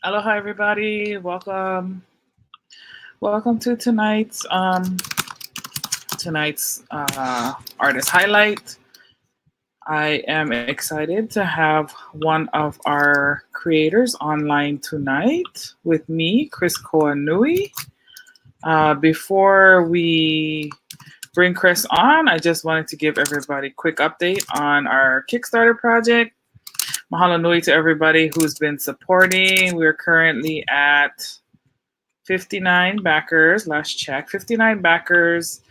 Aloha, everybody. Welcome to tonight's artist highlight. I am excited to have one of our creators online tonight with me, Chris Koanui. Before we bring Chris on, I just wanted to give everybody a quick update on our Kickstarter project. Mahalo nui to everybody who's been supporting. We're currently at 59 backers, last check, 59 backers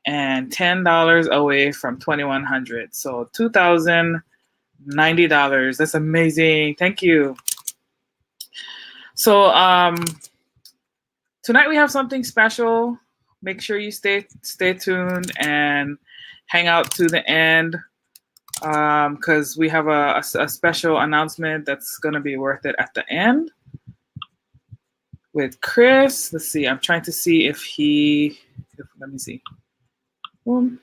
and $10 away from 2,100. So $2,090. That's amazing. Thank you. So tonight we have something special. Make sure you stay tuned and hang out to the end because we have a special announcement that's going to be worth it at the end with Chris. Let's see. I'm trying to see if let me see. Boom.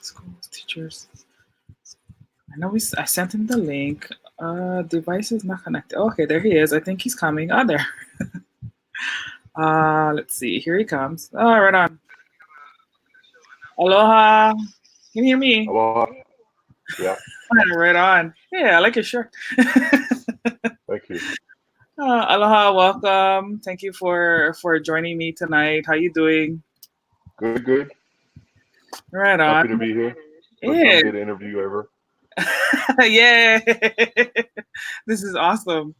Schools, teachers. I know I sent him the link. Device is not connected. Okay, there he is. I think he's coming. Oh, there. Let's see. Here he comes. Oh, right on. Aloha. Can you hear me? Aloha. Yeah. Right on. Yeah, I like your shirt. Thank you. Aloha, welcome. Thank you for joining me tonight. How you doing? Good. Right on. Happy to be here. First time good interview ever. Yeah. This is awesome.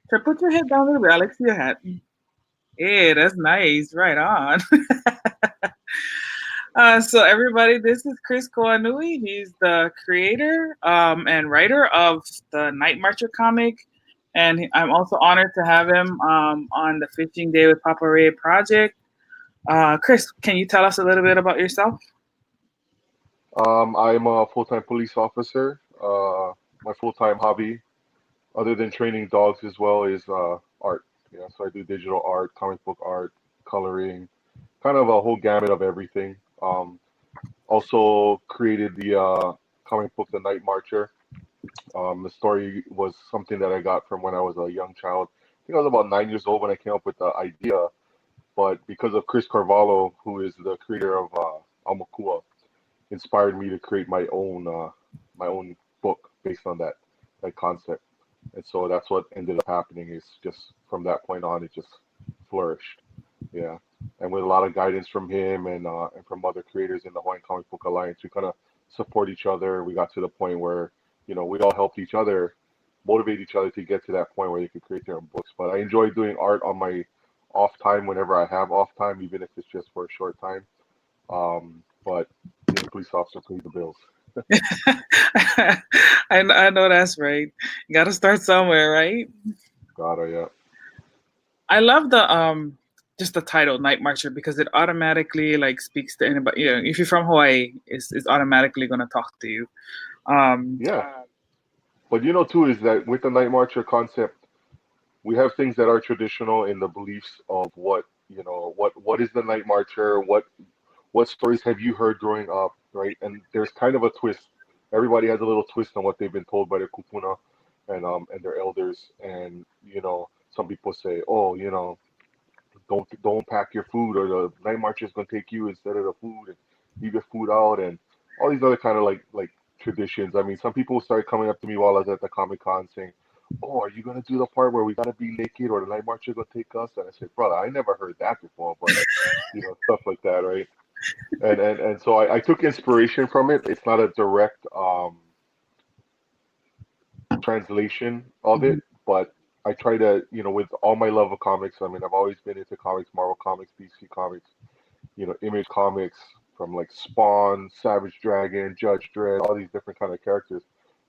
So put your head down a little bit. I like your hat. Yeah, that's nice. Right on. So everybody, this is Chris Koanui. He's the creator and writer of the Nightmarcher comic. And I'm also honored to have him on the Fishing Day with Papa Ray project. Chris, can you tell us a little bit about yourself? I'm a full-time police officer. My full-time hobby, other than training dogs as well, is art. Yeah, so I do digital art, comic book art, coloring, kind of a whole gamut of everything. Also created the comic book, The Nightmarcher. The story was something that I got from when I was a young child. I think I was about 9 years old when I came up with the idea, but because of Chris Carvalho, who is the creator of Amakua, inspired me to create my own book based on that concept. And so that's what ended up happening. Is just from that point on, it just flourished. Yeah, and with a lot of guidance from him and from other creators in the Hawaiian Comic Book Alliance, we kind of support each other. We got to the point where we all helped each other, motivate each other to get to that point where they could create their own books. But I enjoy doing art on my off time whenever I have off time, even if it's just for a short time. But being a police officer pays the bills. I know that's right. You got to start somewhere, right? Gotta, yeah. I love the just the title Nightmarcher because it automatically speaks to anybody. If you're from Hawaii, it's automatically going to talk to you. Yeah. But too, is that with the Nightmarcher concept, we have things that are traditional in the beliefs of what is the Nightmarcher, what stories have you heard growing up, right? And there's kind of a twist. Everybody has a little twist on what they've been told by their kupuna and their elders. And some people say, oh, don't pack your food, or the night marcher is going to take you instead of the food, and leave your food out, and all these other kind of like traditions. I mean, some people started coming up to me while I was at the Comic Con saying, oh, are you going to do the part where we got to be naked, or the night marcher is going to take us? And I said, brother, I never heard that before, but stuff like that, right? And so I took inspiration from it. It's not a direct translation of it, but I try to, with all my love of comics. I mean, I've always been into comics, Marvel comics, DC comics, Image comics, from like Spawn, Savage Dragon, Judge Dredd, all these different kind of characters.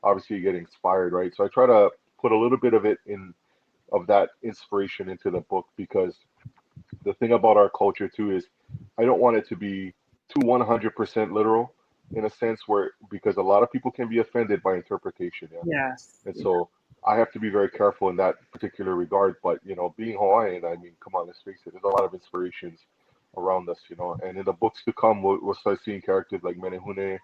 Obviously, you get inspired, right? So I try to put a little bit of that inspiration into the book, because the thing about our culture too is I don't want it to be too 100% literal, in a sense, where, because a lot of people can be offended by interpretation. Yeah. Yes. And so I have to be very careful in that particular regard. But being Hawaiian, I mean, come on, let's face it, there's a lot of inspirations around us, and in the books to come, we'll start seeing characters like Menehune,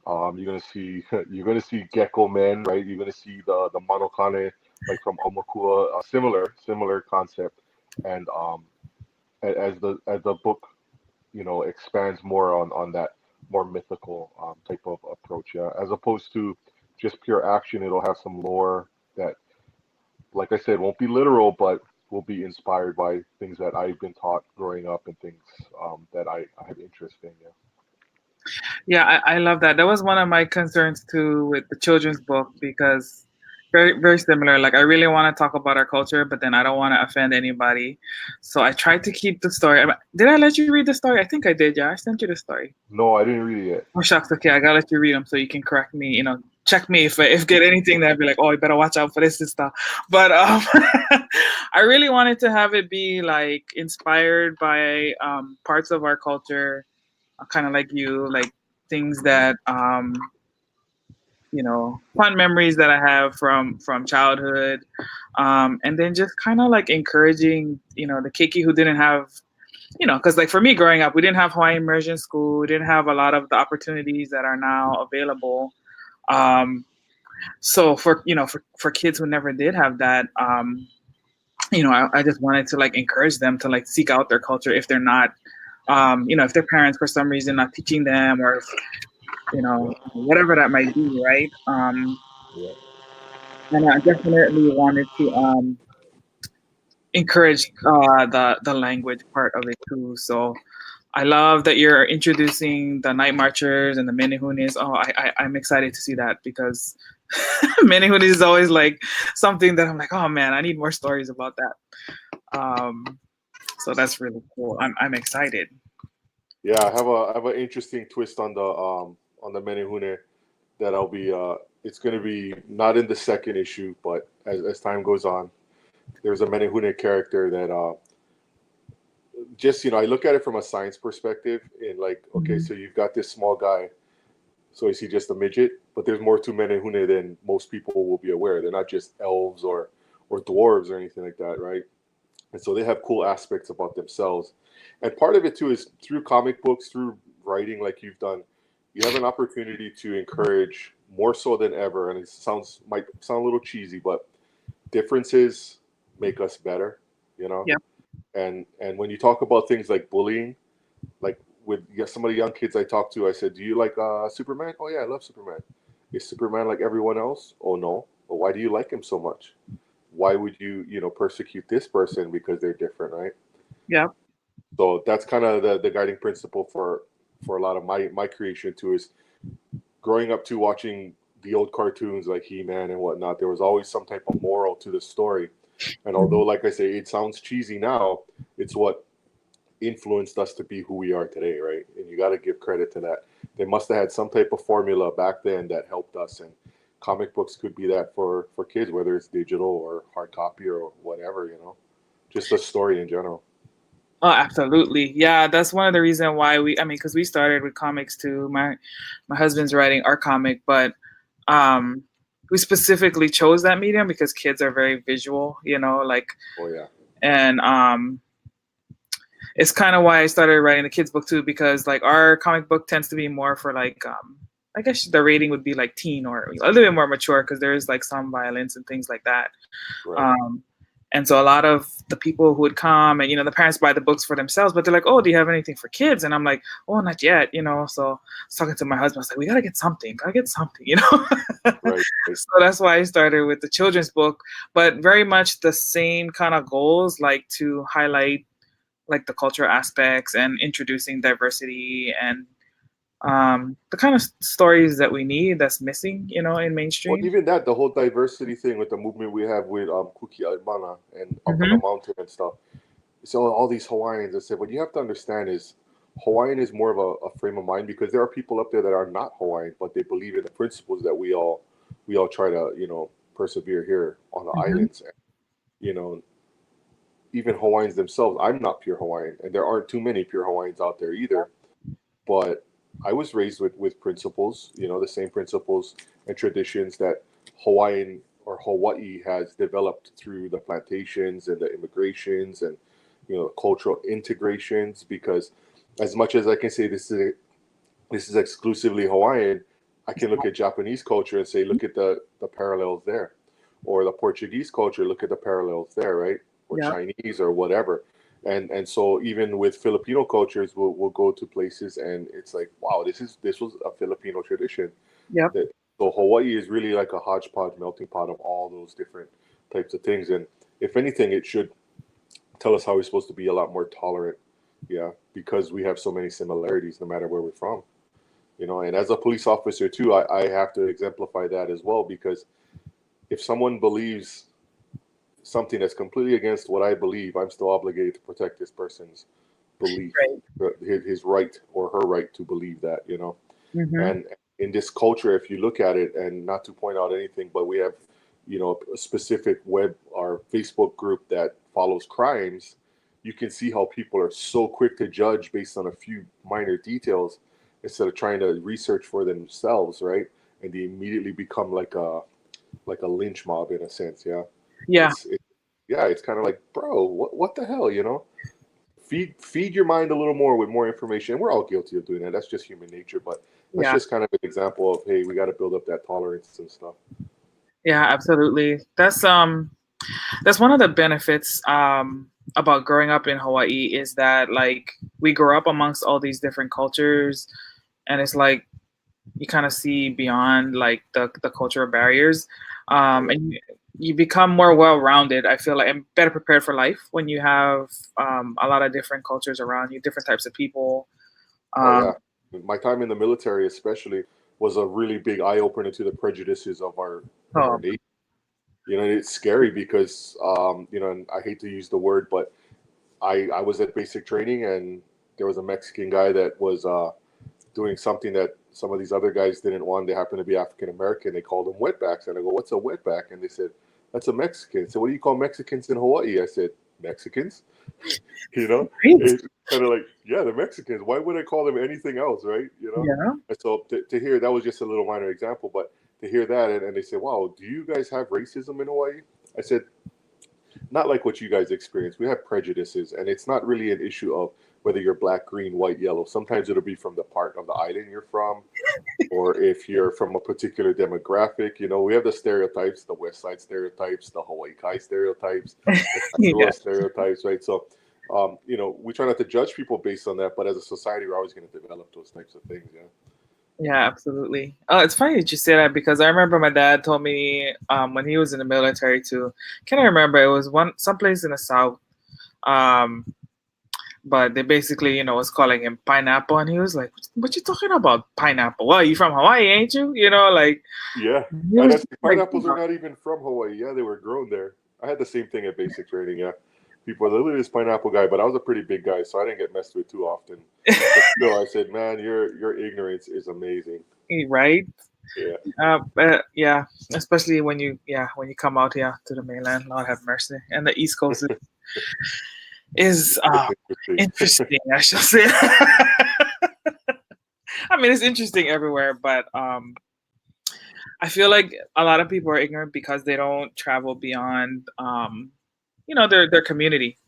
You're gonna see gecko men, right? You're gonna see the monokane, like from Omakua, a similar concept. And as the book, expands more on that more mythical type of approach, yeah, as opposed to just pure action. It'll have some lore that, like I said, won't be literal, but will be inspired by things that I've been taught growing up and things that I have interest in. Yeah. Yeah, I love that. That was one of my concerns too with the children's book because very similar. Like I really want to talk about our culture, but then I don't want to offend anybody. So I tried to keep the story. Did I let you read the story? I think I did. Yeah, I sent you the story. No, I didn't read it yet. Oh shucks. Okay, I gotta let you read them so you can correct me. Check me if get anything that be like, oh, you better watch out for this and stuff. But I really wanted to have it be like inspired by parts of our culture, kind of like you, like things that fun memories that I have from childhood, and then just kind of like encouraging the keiki who didn't have because like for me growing up, we didn't have Hawaiian immersion school, we didn't have a lot of the opportunities that are now available. So for kids who never did have that, I just wanted to like encourage them to like seek out their culture if they're not, if their parents for some reason not teaching them, or whatever that might be, right? Yeah. And I definitely wanted to encourage the language part of it too. So I love that you're introducing the night marchers and the menehunes. Oh, I'm excited to see that because menehunes is always like something that I'm like, oh man, I need more stories about that. So that's really cool. I'm excited. Yeah, I have an interesting twist on the Menehune that I'll be it's going to be not in the second issue, but as time goes on, there's a Menehune character that just I look at it from a science perspective, and like, okay, Mhm. so you've got this small guy, so is he just a midget? But there's more to Menehune than most people will be aware. They're not just elves or dwarves or anything like that, right? And so they have cool aspects about themselves. And part of it too is through comic books, through writing like you've done, you have an opportunity to encourage more so than ever. And it might sound a little cheesy, but differences make us better, you know. Yeah. And when you talk about things like bullying, like with some of the young kids I talked to, I said, "Do you like Superman?" "Oh yeah, I love Superman." "Is Superman like everyone else?" "Oh no." "Well, why do you like him so much? Why would you persecute this person because they're different, right?" Yeah. So that's kind of the guiding principle for a lot of my creation too, is growing up to watching the old cartoons like He-Man and whatnot. There was always some type of moral to the story, and although, Mhm. like I say, it sounds cheesy now, it's what influenced us to be who we are today, right? And you got to give credit to that. They must have had some type of formula back then that helped us, and comic books could be that for kids, whether it's digital or hard copy or whatever, just a story in general. Oh, absolutely. Yeah, that's one of the reasons why because we started with comics too. My husband's writing our comic, but um, we specifically chose that medium because kids are very visual, like, Oh yeah. and it's kind of why I started writing the kids book too, because like our comic book tends to be more for like, I guess the rating would be like teen or a little bit more mature because there is like some violence and things like that. Right. Um, and so a lot of the people who would come and, the parents buy the books for themselves, but they're like, oh, do you have anything for kids? And I'm like, oh, not yet. So I was talking to my husband. I was like, we got to get something. Right. Right. So that's why I started with the children's book, but very much the same kind of goals, like to highlight like the cultural aspects and introducing diversity and the kind of stories that we need that's missing, in Well, mainstream. even that, the whole diversity thing with the movement we have with Kuki Albana and Up on the Hmm. Mountain and stuff. So all these Hawaiians, I said, what you have to understand is Hawaiian is more of a frame of mind, because there are people up there that are not Hawaiian, but they believe in the principles that we all try to persevere here on the Hmm. islands. And, you know, even Hawaiians themselves. I'm not pure Hawaiian, and there aren't too many pure Hawaiians out there either. But I was raised with principles, the same principles and traditions that Hawaiian or Hawaii has developed through the plantations and the immigrations and cultural integrations. Because as much as I can say this is exclusively Hawaiian, I can look at Japanese culture and say, look at the parallels there, or the Portuguese culture, look at the parallels there, right? Or Yeah. Chinese or whatever. And so even with Filipino cultures, we'll go to places and it's like, wow, this was a Filipino tradition. Yep. So Hawaii is really like a hodgepodge melting pot of all those different types of things. And if anything, it should tell us how we're supposed to be a lot more tolerant. Yeah, because we have so many similarities no matter where we're from. And as a police officer too, I have to exemplify that as well, because if someone believes something that's completely against what I believe, I'm still obligated to protect this person's belief, Right. his right or her right to believe that. Mm-hmm. And in this culture, if you look at it, and not to point out anything, but we have, a specific web or Facebook group that follows crimes, you can see how people are so quick to judge based on a few minor details instead of trying to research for themselves, right? And they immediately become like a lynch mob in a sense, yeah. Yeah. It's kind of like, bro, what the hell, Feed your mind a little more with more information. And we're all guilty of doing that. That's just human nature. But that's just kind of an example of, hey, we got to build up that tolerance and stuff. Yeah, absolutely. That's one of the benefits about growing up in Hawaii, is that like we grow up amongst all these different cultures, and it's like you kind of see beyond like the cultural barriers, and you become more well-rounded. I feel like, and better prepared for life when you have a lot of different cultures around you, different types of people. Oh yeah, my time in the military especially was a really big eye opener to the prejudices of our nation. It's scary because and I hate to use the word, but I was at basic training and there was a Mexican guy that was doing something that some of these other guys didn't want. They happened to be African American. They called them wetbacks, and I go, "What's a wetback?" And they said, "That's a Mexican." So, what do you call Mexicans in Hawaii? I said, "Mexicans." It's kind of like, yeah, the Mexicans. Why would I call them anything else, right? Yeah. And so to hear that was just a little minor example, but to hear that and they say, "Wow, do you guys have racism in Hawaii?" I said, not like what you guys experience. We have prejudices, and it's not really an issue of whether you're black, green, white, yellow. Sometimes it'll be from the part of the island you're from, or if you're from a particular demographic. We have the stereotypes, the West Side stereotypes, the Hawaii Kai stereotypes, the Kailua stereotypes, right? So, we try not to judge people based on that, but as a society, we're always going to develop those types of things, yeah. Yeah, absolutely. Oh, it's funny that you say that, because I remember my dad told me when he was in the military too. Can I remember it was someplace in the South, um, but they basically, was calling him pineapple, and he was like, "What you talking about, pineapple? Well, you from Hawaii, ain't you? Like." Yeah, and pineapples are not even from Hawaii. Yeah, they were grown there. I had the same thing at basic training. Yeah, people are like, "Look at this pineapple guy," but I was a pretty big guy, so I didn't get messed with too often. But still, I said, "Man, your ignorance is amazing." Right. Yeah. But yeah, especially when you come out here to the mainland, Lord have mercy, and the East Coast is interesting. I shall say. I mean, it's interesting everywhere, but I feel like a lot of people are ignorant because they don't travel beyond, their community.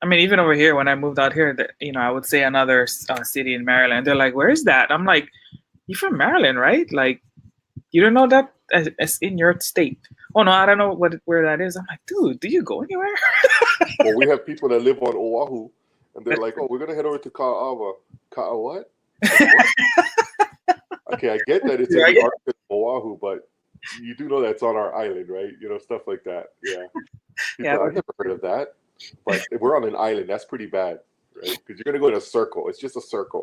I mean, even over here, when I moved out here, I would say another city in Maryland. They're like, "Where is that?" I'm like, "You from Maryland, right? Like, you don't know that it's in your state." "Oh no, I don't know where that is." I'm like, "Dude, do you go anywhere?" Well, we have people that live on Oahu, and they're like, "Oh, we're gonna head over to Ka'awa." Ka'a what? Like, what? Okay, I get that it's in the Arctic Oahu, but you do know that's on our island, right? Stuff like that. Yeah. People, I've never heard of that. But if we're on an island, that's pretty bad, right? Because you're going to go in a circle. It's just a circle.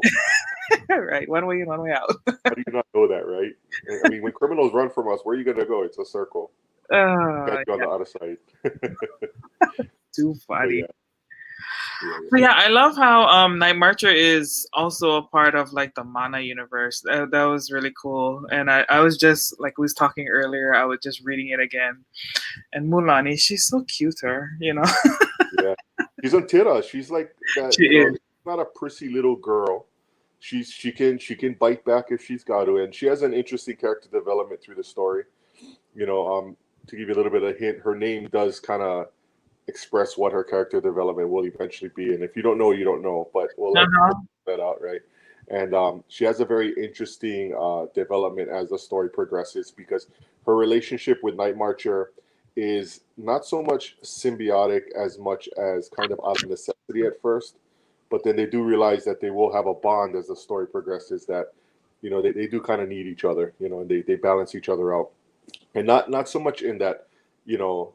Right. One way in, one way out. How do you not know that, right? I mean, when criminals run from us, where are you going to go? It's a circle. Got you on the other side. Too funny. But yeah, I love how Nightmarcher is also a part of like the Mana universe. That was really cool. And I was just like we was talking earlier, I was just reading it again. And Mulani, she's so cuter, Yeah. She's on Tira. She's like that. She is. She's not a prissy little girl. She can bite back if she's got to, and she has an interesting character development through the story. To give you a little bit of a hint, her name does kind of express what her character development will eventually be. And if you don't know, you don't know. But we'll let that out, right? And she has a very interesting development as the story progresses, because her relationship with Nightmarcher is not so much symbiotic as much as kind of out of necessity at first, but then they do realize that they will have a bond as the story progresses, that they do kind of need each other, and they balance each other out. And not so much in that, I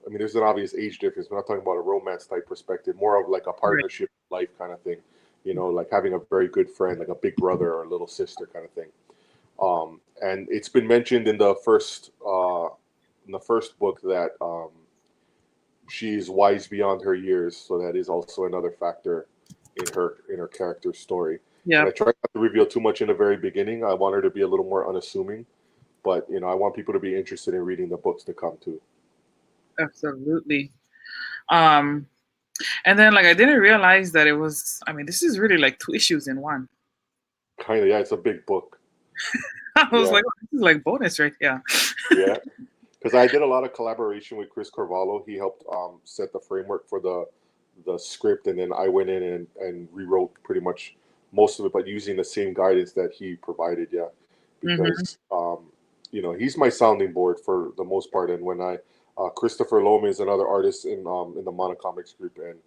mean, there's an obvious age difference. We're not talking about a romance type perspective, more of like a Right. partnership life kind of thing, like having a very good friend, like a big brother or a little sister kind of thing. And it's been mentioned in the first book that she's wise beyond her years, so that is also another factor in her character's story. And Yeah, I try not to reveal too much in the very beginning. I want her to be a little more unassuming, but I want people to be interested in reading the books to come too. absolutely. Um, and then like I didn't realize that it was. I mean, this is really like 2 issues in one. Kind of, yeah. It's a big book. I was Yeah, like, oh, this is like bonus right here. yeah. Because I did a lot of collaboration with Chris Carvalho. He helped set the framework for the script, and then I went in and rewrote pretty much most of it, but using the same guidance that he provided. Yeah, Hmm. because he's my sounding board for the most part. And when Christopher Loma is another artist in the Monocomics group, and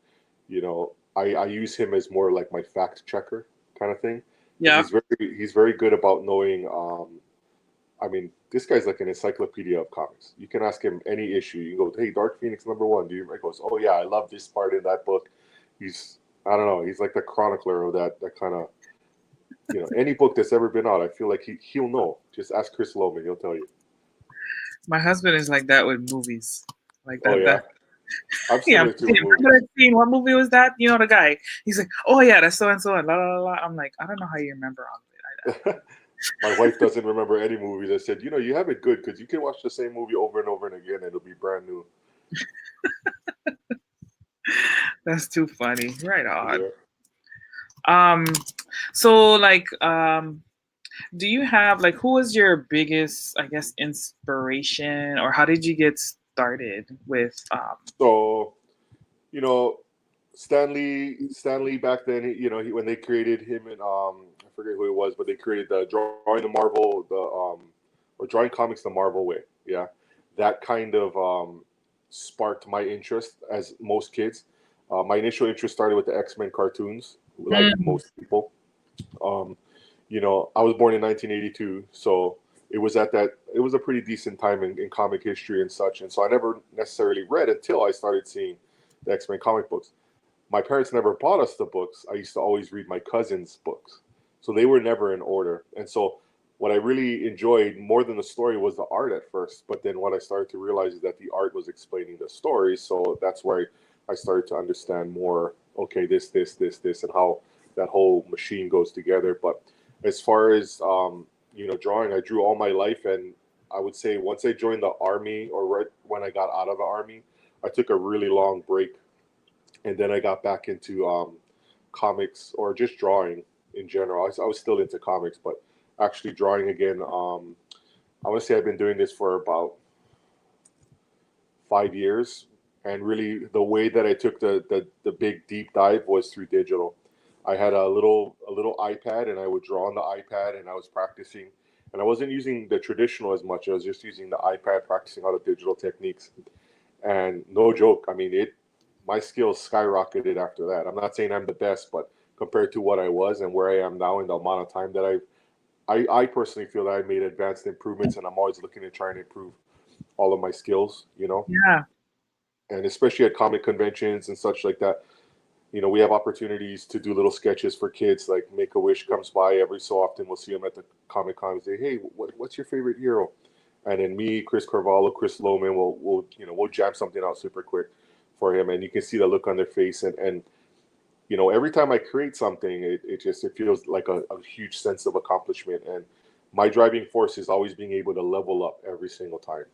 I use him as more like my fact checker kind of thing, because Yeah, he's very good about knowing. I mean, this guy's like an encyclopedia of comics. You can ask him any issue. You can go, "Hey, Dark Phoenix #1." Do you? He goes, "Oh yeah, I love this part in that book." I don't know. He's like the chronicler of that kind of, any book that's ever been out. I feel like he'll know. Just ask Chris Loman; he'll tell you. my husband is like that with movies. Like Oh that. yeah, I'm Yeah, I'm similar too with thinking, remember movies. that scene? What movie was that? You know the guy. He's like, oh yeah, that's so and so and la la la. I'm like, I don't know how you remember all of it. My wife doesn't remember any movies. I said, you have it good because you can watch the same movie over and over and again, and it'll be brand new. That's too funny. Right on. Yeah. Um, so like, do you have like who was your biggest, I guess, inspiration, or how did you get started with So you know, Stanley back then, when they created him and I forget who it was, but they created the drawing the Marvel or drawing comics the Marvel way. Yeah, that kind of sparked my interest as most kids. My initial interest started with the X-Men cartoons, like Mm, most people. Um, I was born in 1982, so it was a pretty decent time in comic history and such. And so I never necessarily read until I started seeing the X-Men comic books. My parents never bought us the books. I used to always read my cousins' books. So they were never in order. And so what I really enjoyed more than the story was the art at first. But then what I started to realize is that the art was explaining the story. So that's where I started to understand more, okay, this, and how that whole machine goes together. But as far as, drawing, I drew all my life. And I would say once I joined the army, or right when I got out of the army, I took a really long break, and then I got back into comics or just drawing in general. I was still into comics, but actually drawing again. I want to say I've been doing this for about 5 years, and really the way that I took the big deep dive was through digital. I had a little iPad, and I would draw on the iPad, and I was practicing. And I wasn't using the traditional as much. I was just using the iPad, practicing all the digital techniques. And no joke, I mean, my skills skyrocketed after that. I'm not saying I'm the best, but compared to what I was and where I am now in the amount of time that I personally feel that I made advanced improvements, and I'm always looking to try and improve all of my skills. yeah, And especially at comic conventions and such like that, we have opportunities to do little sketches for kids. Like Make a Wish comes by every so often. We'll see them at the Comic Con and say, "Hey, what's your favorite hero?" And then me, Chris Carvalho, Chris Loman we'll jam something out super quick for him, and you can see the look on their face. And every time I create something, it feels like a huge sense of accomplishment. And my driving force is always being able to level up every single time.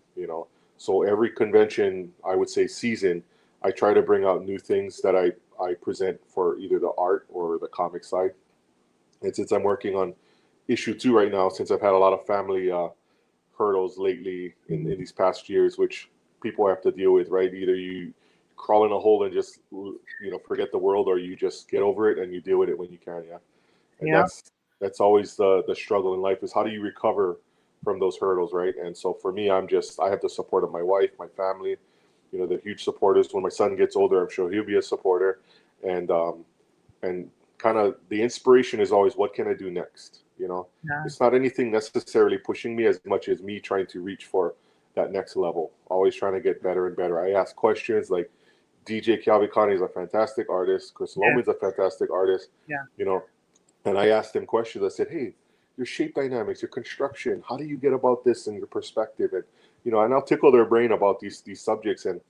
So every convention, I would say season, I try to bring out new things that I present for either the art or the comic side. And since I'm working on issue 2 right now, since I've had a lot of family hurdles lately in these past years, which people have to deal with, right? Either you crawl in a hole and just forget the world, or you just get over it and you deal with it when you can. Yeah, and yeah. That's always the struggle in life, is how do you recover from those hurdles, right? And so for me, I have the support of my wife, my family, they're huge supporters. When my son gets older, I'm sure he'll be a supporter. And kind of the inspiration is always, what can I do next? Yeah. It's not anything necessarily pushing me as much as me trying to reach for that next level, always trying to get better and better. I ask questions like, DJ Kiavikani is a fantastic artist. Chris Yeah. Loman's a fantastic artist. Yeah. And I asked him questions. I said, hey, your shape dynamics, your construction, how do you get about this and your perspective? And I'll tickle their brain about these subjects. And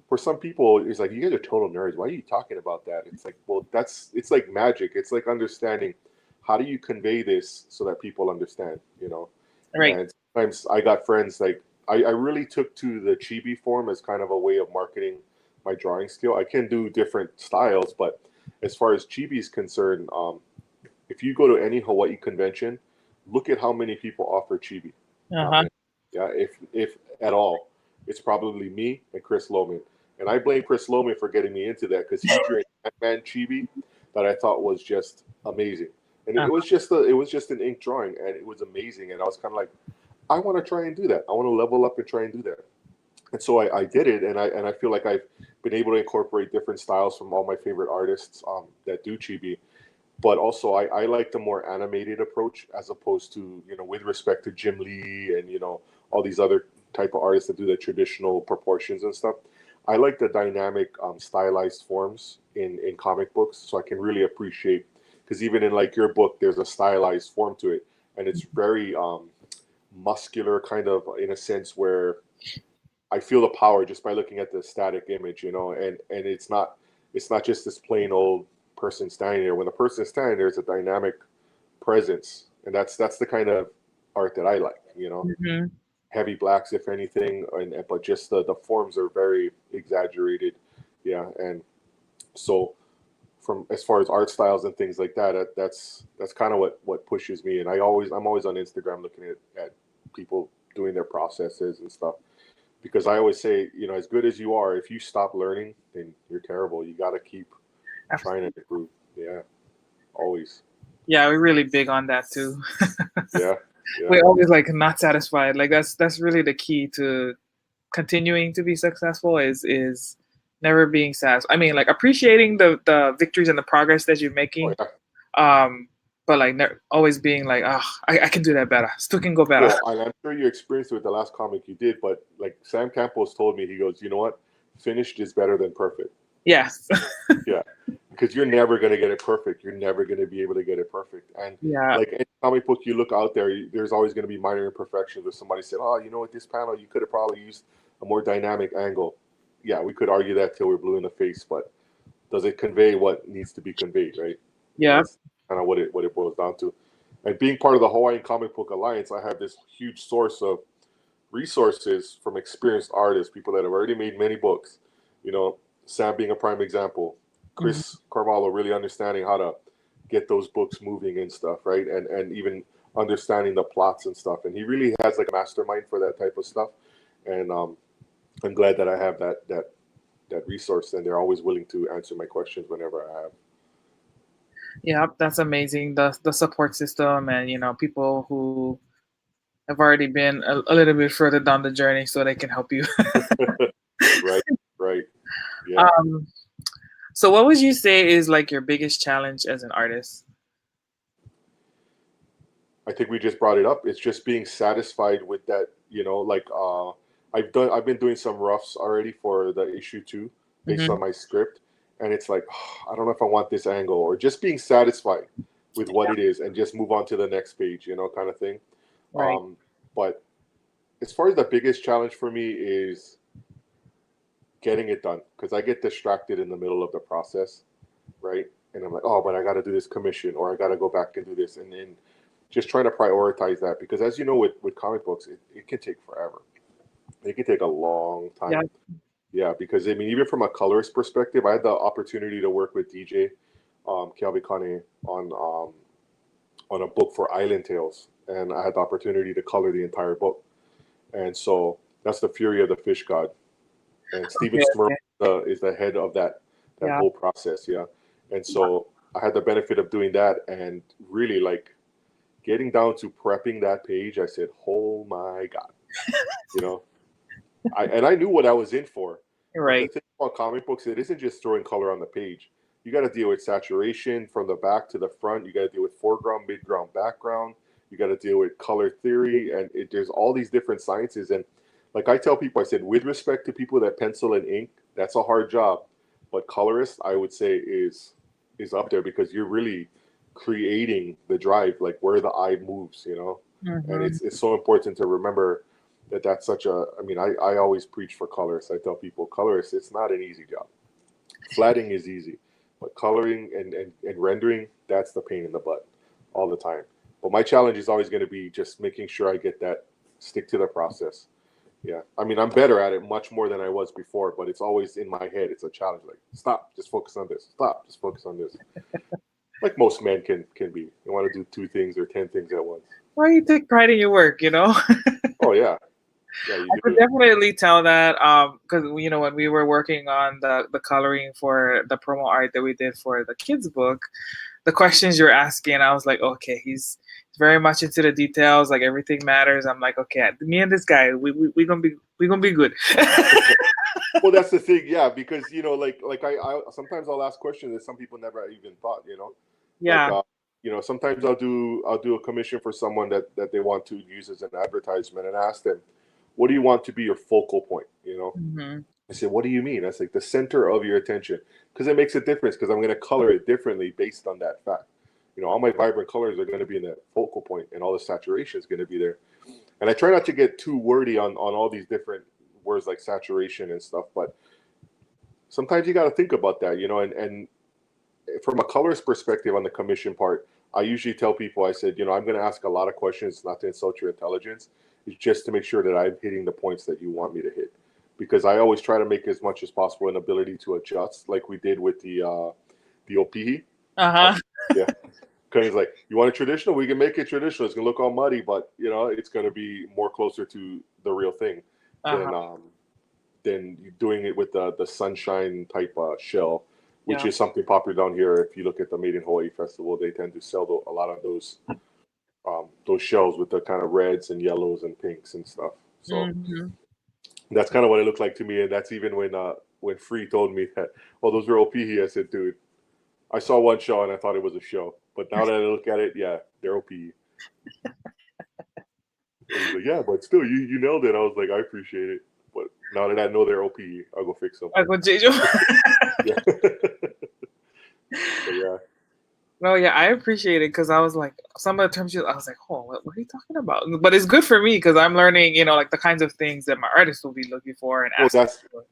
for some people, it's like, you guys are total nerds. Why are you talking about that? It's like, well, it's like magic. It's like understanding, how do you convey this so that people understand, Right. And sometimes I got friends, like, I really took to the chibi form as kind of a way of marketing my drawing skill. I can do different styles, but as far as chibi is concerned, if you go to any Hawaii convention, look at how many people offer chibi. Uh-huh. Yeah, if at all, it's probably me and Chris Loman. And I blame Chris Loman for getting me into that, because he drew an Ant-Man chibi that I thought was just amazing. And it was just an ink drawing, and it was amazing. And I was kind of like, I want to try and do that. I want to level up and try and do that. And so I did it, and I feel like I've been able to incorporate different styles from all my favorite artists that do chibi. But also I like the more animated approach, as opposed to, with respect to Jim Lee and, all these other type of artists that do the traditional proportions and stuff. I like the dynamic, stylized forms in comic books, so I can really appreciate, because even in like your book, there's a stylized form to it, and it's very muscular, kind of, in a sense where I feel the power just by looking at the static image, and it's not just this plain old person standing there. When the person is standing there, it's a dynamic presence, and that's the kind of art that I like. Mm-hmm. Heavy blacks, if anything, but just the forms are very exaggerated, yeah. And so, from as far as art styles and things like that, that's kind of what pushes me. And I'm always on Instagram looking at people doing their processes and stuff, because I always say, as good as you are, if you stop learning, then you're terrible. You got to keep trying to improve. Yeah, always. Yeah, we're really big on that too. Yeah. We're always like not satisfied. Like that's really the key to continuing to be successful, is never being satisfied. I mean, like appreciating the victories and the progress that you're Oh, making. yeah. But like always being like, oh, I can do that better. Still can go better. Well, I'm sure you experienced it with the last comic you did, but like Sam Campos told me, he goes, you know what? Finished is better than perfect. Yes. Yeah. Because you're never going to get it perfect. You're never going to be able to get it perfect. And Yeah. like any comic book you look out there, there's always going to be minor imperfections where somebody said, oh, with this panel, you could have probably used a more dynamic angle. Yeah, we could argue that till we're blue in the face, but does it convey what needs to be conveyed, right? Yeah. That's kind of what it boils down to. And being part of the Hawaiian Comic Book Alliance, I have this huge source of resources from experienced artists, people that have already made many books. Sam being a prime example, Mhm. Chris Carvalho really understanding how to get those books moving and stuff, right? And even understanding the plots and stuff. And he really has like a mastermind for that type of stuff. And I'm glad that I have that resource, and they're always willing to answer my questions whenever I have. Yeah, that's amazing. The support system, and people who have already been a little bit further down the journey, so they can help you. Right. Yeah. So what would you say is like your biggest challenge as an artist? I think we just brought it up. It's just being satisfied with that, I've been doing some roughs already for the issue 2 based Mm-hmm. on my script, and it's like, I don't know if I want this angle, or just being satisfied with what it is and just move on to the next page, kind of thing. Right. But as far as the biggest challenge for me is getting it done, because I get distracted in the middle of the process, right? And I'm like, oh, but I got to do this commission, or I got to go back and do this, and then just trying to prioritize that, because as you know, with comic books, it can take forever. It can take a long time. Yeah. Yeah, because I mean, even from a colorist perspective, I had the opportunity to work with DJ Kelby Kane on a book for Island Tales, and I had the opportunity to color the entire book. And so that's the Fury of the Fish God, and Steven Smurl is the head of that Yeah. whole process. Yeah, and so I had the benefit of doing that, and really like getting down to prepping that page, I said, "Oh my God," you know. I knew what I was in for. But the Right. thing about comic books, it isn't just throwing color on the page. You got to deal with saturation from the back to the front. You got to deal with foreground, midground, background. You got to deal with color theory, and there's all these different sciences. And like I tell people, I said, with respect to people that pencil and ink, that's a hard job. But colorist, I would say, is up there because you're really creating the drive, like where the eye moves, you know. And Mm-hmm. it's so important to remember that's such a. I mean, I always preach for colorists. I tell people, colorists, it's not an easy job. Flatting is easy, but coloring and rendering, that's the pain in the butt all the time. But my challenge is always going to be just making sure I get that, stick to the process. Yeah. I mean, I'm better at it much more than I was before, but it's always in my head. It's a challenge. Like, stop, just focus on this. Stop, just focus on this. Like most men can be. You want to do 2 things or 10 things at once. Well, you take pride in your work, you know. Oh, yeah. Yeah, you I could do. definitely tell that because when we were working on the coloring for the promo art that we did for the kids book, the questions you're asking, I was like, okay, he's very much into the details, like everything matters. I'm like, okay, me and this guy, we gonna be good. Well, that's the thing, yeah, because like I sometimes I'll ask questions that some people never even thought, like Yeah. sometimes I'll do a commission for someone that they want to use as an advertisement and ask them, what do you want to be your focal point? Hmm. I said, what do you mean? That's like the center of your attention, because it makes a difference because I'm going to color it differently based on that fact. All my vibrant colors are going to be in that focal point, and all the saturation is going to be there. And I try not to get too wordy on all these different words like saturation and stuff, but sometimes you got to think about that, and from a colorist perspective on the commission part, I usually tell people, I said, I'm going to ask a lot of questions, not to insult your intelligence. It's just to make sure that I'm hitting the points that you want me to hit. Because I always try to make as much as possible an ability to adjust, like we did with the OPE. Uh-huh. Yeah. Because it's like, you want it traditional? We can make it traditional. It's going to look all muddy, but, it's going to be more closer to the real thing Uh-huh. than doing it with the sunshine type shell, which Yeah. is something popular down here. If you look at the Made in Hawaii festival, they tend to sell a lot of those shells with the kind of reds and yellows and pinks and stuff. So Hmm. that's kind of what it looked like to me, and that's even when Free told me that, oh, those were OPE. I said, dude, I saw one show and I thought it was a show, but now that I look at it, yeah, they're OPE. And he's like, yeah, but still, you nailed it. I was like, I appreciate it, but now that I know they're OPE, I'll go fix them. I go change them. Yeah. But yeah. No, yeah, I appreciate it because I was like, some of the terms I was like, oh, what are you talking about? But it's good for me because I'm learning, like the kinds of things that my artists will be looking for and Well, asking for.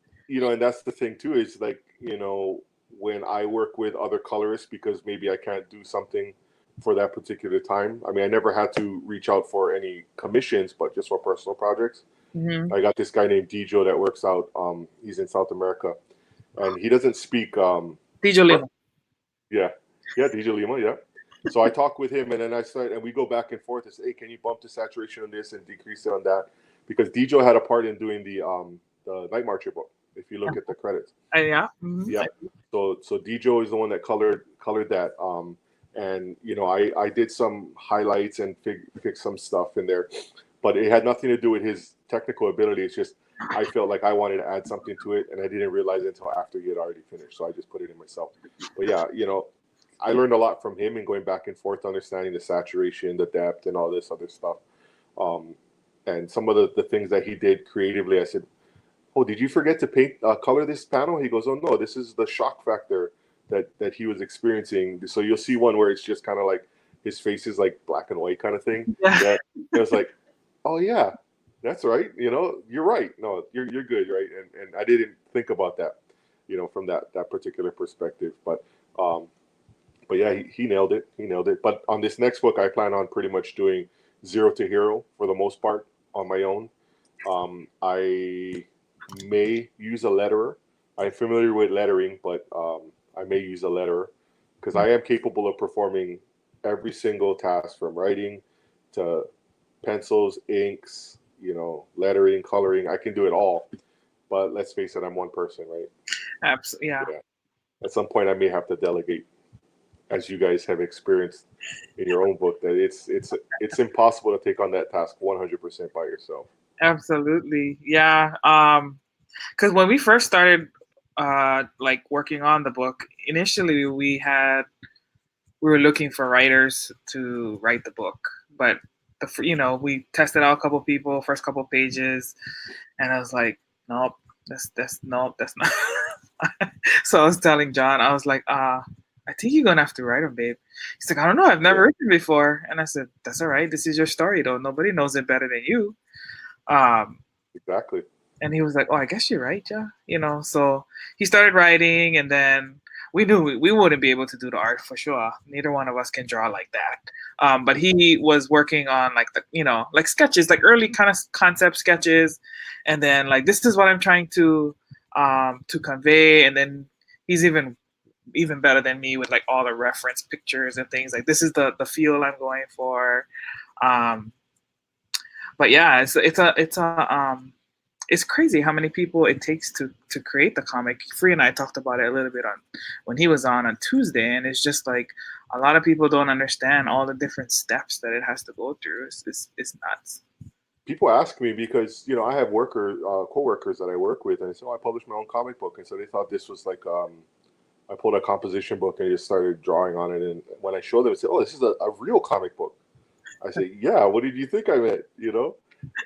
and that's the thing too, is like, when I work with other colorists, because maybe I can't do something for that particular time. I mean, I never had to reach out for any commissions, but just for personal projects. Mm-hmm. I got this guy named Dijo that works out. He's in South America, and he doesn't speak. Dijo Lima. Yeah, yeah, Dijo Lima. Yeah. So I talk with him, and then and we go back and forth and say, hey, can you bump the saturation on this and decrease it on that? Because Dijo had a part in doing the Nightmarcher book. If you look at the credits. Yeah. Mm-hmm. Yeah. So Dijo is the one that colored that. And I did some highlights and fixed some stuff in there, but it had nothing to do with his technical ability. It's just I felt like I wanted to add something to it, and I didn't realize it until after he had already finished. So I just put it in myself. But yeah, I learned a lot from him and going back and forth, understanding the saturation, the depth, and all this other stuff. And some of the things that he did creatively, I said, oh, did you forget to color this panel? He goes, oh no, this is the shock factor that he was experiencing. So you'll see one where it's just kind of like his face is like black and white kind of thing. Yeah. That it was like, oh yeah, that's right. You're right. No, you're good, right? And I didn't think about that, from that particular perspective. But yeah, he nailed it. He nailed it. But on this next book, I plan on pretty much doing zero to hero for the most part on my own. I may use a letterer. I'm familiar with lettering, but I may use a letterer because I am capable of performing every single task from writing to pencils, inks, lettering, coloring. I can do it all. But let's face it, I'm one person, right? Absolutely. Yeah. Yeah. At some point, I may have to delegate. as you guys have experienced in your own book, that it's impossible to take on that task 100% by yourself. Absolutely. Yeah. Because when we first started, like working on the book, initially we were looking for writers to write the book, but we tested out a couple people, first couple pages, and I was like, nope, that's nope, that's not. So I was telling John, I was like, I think you're gonna have to write them, babe. He's like, I don't know, I've never written before, and I said, that's all right. This is your story, though. Nobody knows it better than you. Um, Exactly. and he was like, "Oh, I guess you're right, yeah." So he started writing, and then we knew we wouldn't be able to do the art for sure. Neither one of us can draw like that. But he was working on like like sketches, like early kind of concept sketches, and then like this is what I'm trying to convey, and then he's even better than me with like all the reference pictures and things. Like this is the feel I'm going for. Um, but yeah, it's crazy how many people it takes to create the comic. Free and I talked about it a little bit on when he was on Tuesday, and it's just like a lot of people don't understand all the different steps that it has to go through. It's nuts. People ask me because I have co-workers that I work with, and they say, "Oh, I published my own comic book," and so they thought this was like I pulled a composition book and just started drawing on it. And when I showed them, they said, "Oh, this is a real comic book." I said, "Yeah, what did you think I meant?"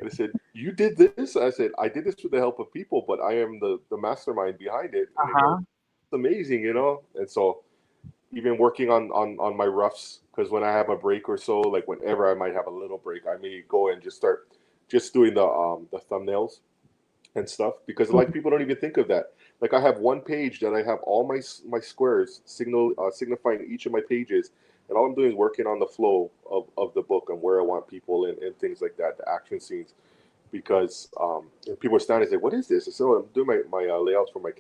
And I said, "You did this?" I said, "I did this with the help of people, but I am the mastermind behind it." And they go, "It's amazing," And so even working on my roughs, because when I have a break or so, like whenever I might have a little break, I may go and just start just doing the thumbnails and stuff, because like people don't even think of that. Like I have one page that I have all my squares signifying each of my pages, and all I'm doing is working on the flow of the book and where I want people and things like that, the action scenes. Because people are standing and say, "What is this?" I said, "Oh, I'm doing my layouts for my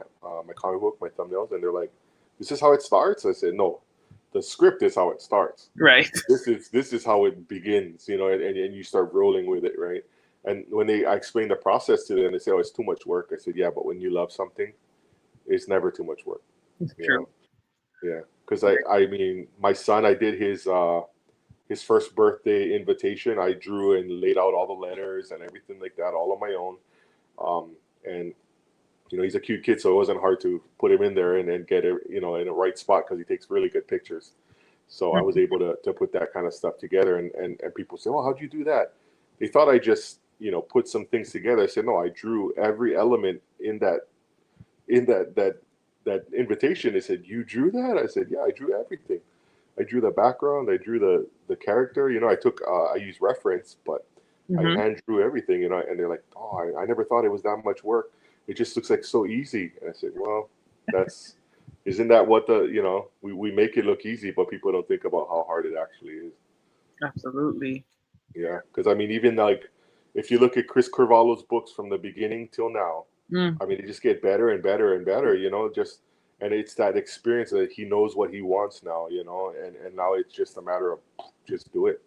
comic book, my thumbnails," and they're like, "This is how it starts?" I said, "No, the script is how it starts. Right. This is how it begins, and you start rolling with it, right?" And when I explain the process to them, they say, "Oh, it's too much work." I said, "Yeah, but when you love something, it's never too much work." True. Yeah, because I mean, my son, I did his first birthday invitation. I drew and laid out all the letters and everything like that, all on my own. And he's a cute kid, so it wasn't hard to put him in there and get it, in the right spot, because he takes really good pictures. So I was able to put that kind of stuff together, and people say, "Well, how'd you do that?" They thought I just put some things together. I said, "No, I drew every element in that invitation." They said, "You drew that?" I said, "Yeah, I drew everything. I drew the background. I drew the character. I used reference, but I hand drew everything. And they're like, "Oh, I never thought it was that much work. It just looks like so easy." And I said, "Well, isn't that what we make it look easy, but people don't think about how hard it actually is." Absolutely. Yeah, because I mean, even like if you look at Chris Carvalho's books from the beginning till now, I mean, they just get better and better and better. And it's that experience that he knows what he wants now. And now it's just a matter of just do it.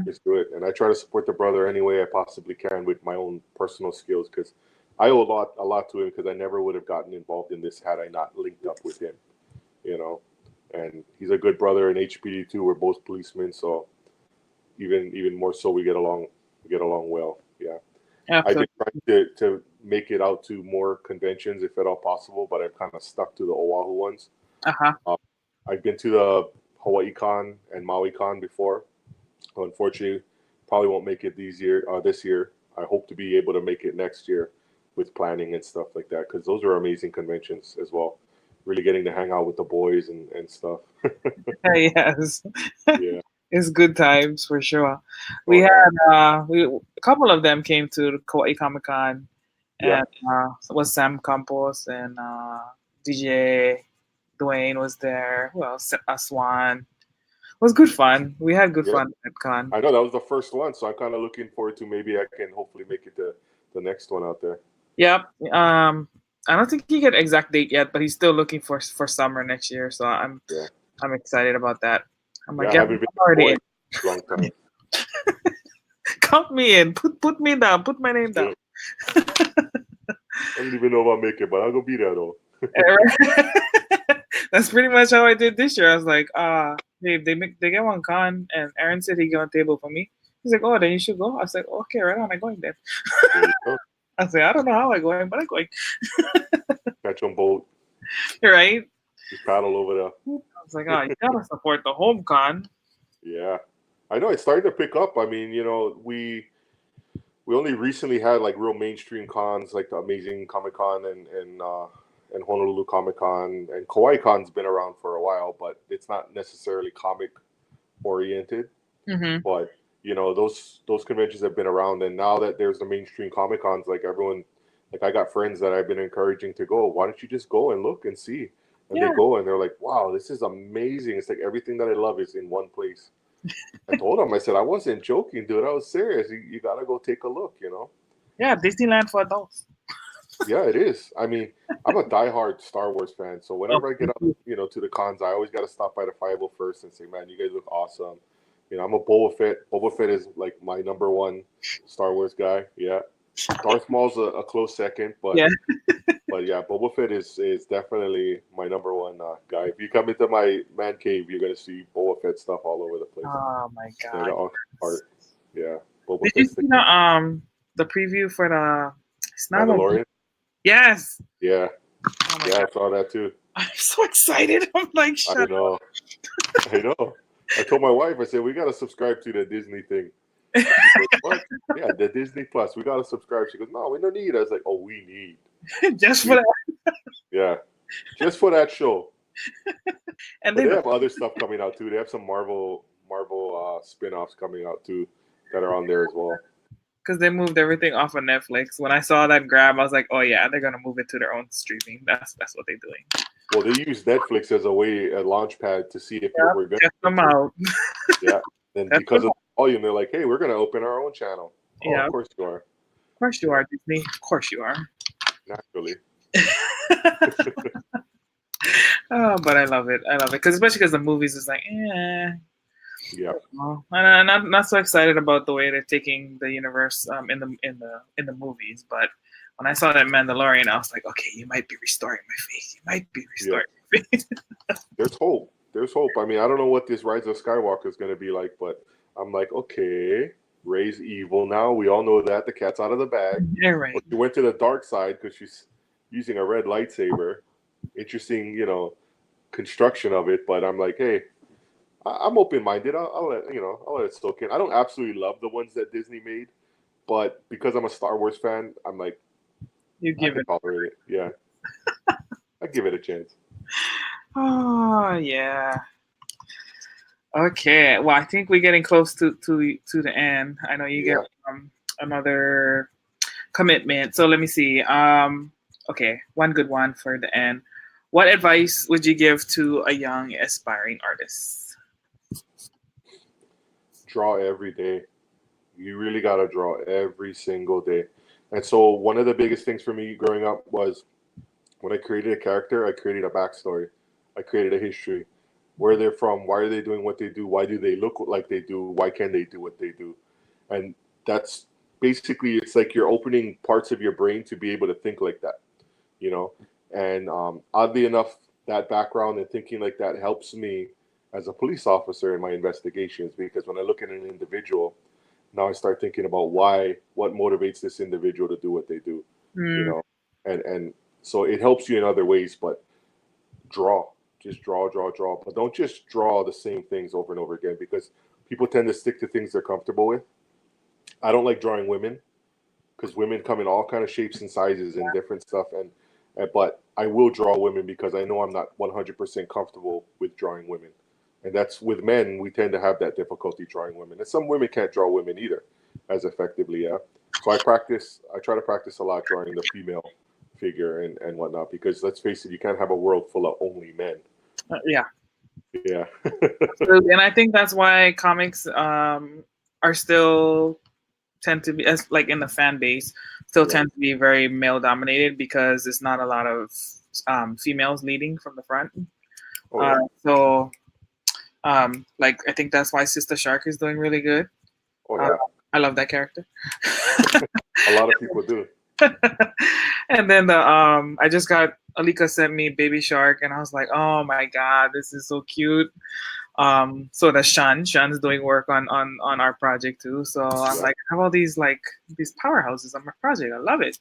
Just do it. And I try to support the brother any way I possibly can with my own personal skills, because I owe a lot to him, because I never would have gotten involved in this had I not linked up with him. And he's a good brother in HPD too. We're both policemen, so even more so, we get along well. Yeah. Absolutely. I've been trying to make it out to more conventions if at all possible, but I've kind of stuck to the Oahu ones. I've been to the Hawaii Con and Maui Con before. Unfortunately, probably won't make it this year. I hope to be able to make it next year with planning and stuff like that, because those are amazing conventions as well. Really getting to hang out with the boys and stuff. Yes. Yeah. It's good times for sure. We had a couple of them came to the Kauai Comic Con, Yeah. and it was Sam Campos and DJ Dwayne was there. Who else? Aswan. It was good fun. We had good fun at con. I know that was the first one, so I'm kind of looking forward to maybe I can hopefully make it to the next one out there. Yep. I don't think he got exact date yet, but he's still looking for summer next year. So I'm excited about that. I'm like, I haven't been already in a long time. Count me in. Put me down. Put my name down. I don't even know if I'll make it, but I'll go be there though. That's pretty much how I did this year. I was like, babe, they get one con, and Aaron said he get one table for me. He's like, oh, then you should go. I was like, okay, right on, I'm going then. There you go. I was like, I don't know how I'm going, but I'm going. Catch on boat. Right? Just paddle over there. I was like, oh, you gotta support the home con. Yeah. I know it's starting to pick up. I mean, we only recently had like real mainstream cons like the Amazing Comic Con and Honolulu Comic Con, and Kauai Con's been around for a while, but it's not necessarily comic oriented. Mm-hmm. But those conventions have been around, and now that there's the mainstream Comic Cons, like everyone, like I got friends that I've been encouraging to go. Why don't you just go and look and see? And Yeah. they go and they're like, wow, this is amazing. It's like everything that I love is in one place. I told them, I said, I wasn't joking, dude. I was serious. You got to go take a look, Yeah, Disneyland for adults. Yeah, it is. I mean, I'm a diehard Star Wars fan. So whenever I get up, to the cons, I always got to stop by the 501 first and say, man, you guys look awesome. I'm a Boba Fett. Boba Fett is like my number one Star Wars guy. Yeah. Darth Maul's a close second, but yeah. But yeah, Boba Fett is definitely my number one guy. If you come into my man cave, you're gonna see Boba Fett stuff all over the place. Oh my god! Yeah, Boba Did Fett. you see the preview for the Mandalorian? Yes. Yeah. Oh my God. I saw that too. I'm so excited. I'm like, shut I know. I know. I told my wife, I said, we gotta subscribe to the Disney thing. She goes, what? Yeah, the Disney Plus. We gotta subscribe. She goes, no, we don't need. I was like, oh, we need. Just for that. Yeah, just for that show. And they have other stuff coming out too. They have some Marvel spin-offs coming out too that are on there as well. Because they moved everything off of Netflix. When I saw that grab, I was like, oh yeah, they're gonna move it to their own streaming. That's what they're doing. Well, they use Netflix as a launch pad to see if we're going to get them out. Yeah, and because of volume, they're like, hey, we're gonna open our own channel. Oh, yeah, of course you are. Of course you are, Disney. Of course you are. Naturally. Oh, but I love it. Because especially because the movies is like, yeah. And I'm not so excited about the way they're taking the universe in the movies. But when I saw that Mandalorian, I was like, okay, you might be restoring my faith. You might be restoring my faith. There's hope. There's hope. I mean, I don't know what this Rise of Skywalker is going to be like, but I'm like, okay, Rey's evil now. We all know that. The cat's out of the bag. Yeah, right. Well, she went to the dark side because she's using a red lightsaber. Interesting, construction of it. But I'm like, hey, I'm open-minded. I'll let it soak in. I don't absolutely love the ones that Disney made, but because I'm a Star Wars fan, I'm like, you give it. Tolerate it. Yeah, I give it a chance. Oh yeah. Okay. Well, I think we're getting close to the end. I know you get another commitment. So let me see. Okay, one good one for the end. What advice would you give to a young aspiring artist? Draw every day. You really got to draw every single day. And so one of the biggest things for me growing up was when I created a character, I created a backstory. I created a history. Where they're from, why are they doing what they do, why do they look like they do, why can they do what they do? And that's basically, it's like you're opening parts of your brain to be able to think like that, And oddly enough, that background and thinking like that helps me as a police officer in my investigations, because when I look at an individual, now I start thinking about what motivates this individual to do what they do, and so it helps you in other ways, but just draw, but don't just draw the same things over and over again, because people tend to stick to things they're comfortable with. I don't like drawing women because women come in all kind of shapes and sizes and different stuff, but I will draw women because I know I'm not 100% comfortable with drawing women. And that's with men, we tend to have that difficulty drawing women. And some women can't draw women either as effectively, yeah. So I try to practice a lot drawing the female figure and whatnot, because let's face it, you can't have a world full of only men. Yeah. And I think that's why comics are still tend to be, as like in the fan base, still tend to be very male dominated, because there's not a lot of females leading from the front. Like I think that's why Sister Shark is doing really good. I love that character. A lot of people do. And then I just got Alika sent me Baby Shark, and I was like, oh my god, this is so cute. So that's Shan's doing work on our project too. So I'm Yeah. like, I have all these powerhouses on my project. I love it.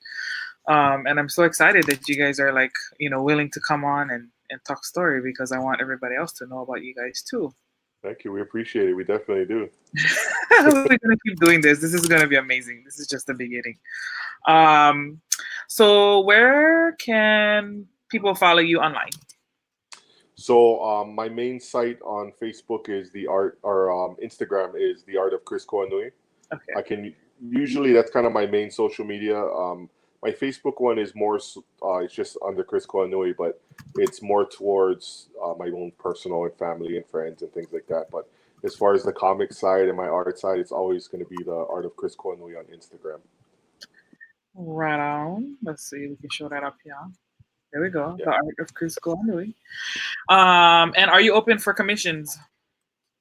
And I'm so excited that you guys are like, willing to come on and talk story, because I want everybody else to know about you guys too. Thank you. We appreciate it. We definitely do. We're gonna keep doing this. This is gonna be amazing. This is just the beginning. Um, so where can people follow you online? So my main site on Facebook is the art, or Instagram is the art of Chris Koanui. Okay. I can usually that's kind of my main social media. My Facebook one is more it's just under Chris Koanui, but it's more towards my own personal and family and friends and things like that. But as far as the comic side and my art side, it's always going to be the art of Chris Koanui on Instagram. Right on. Let's see. We can show that up here. There we go. Yeah. The art of Chris Koanui. And are you open for commissions?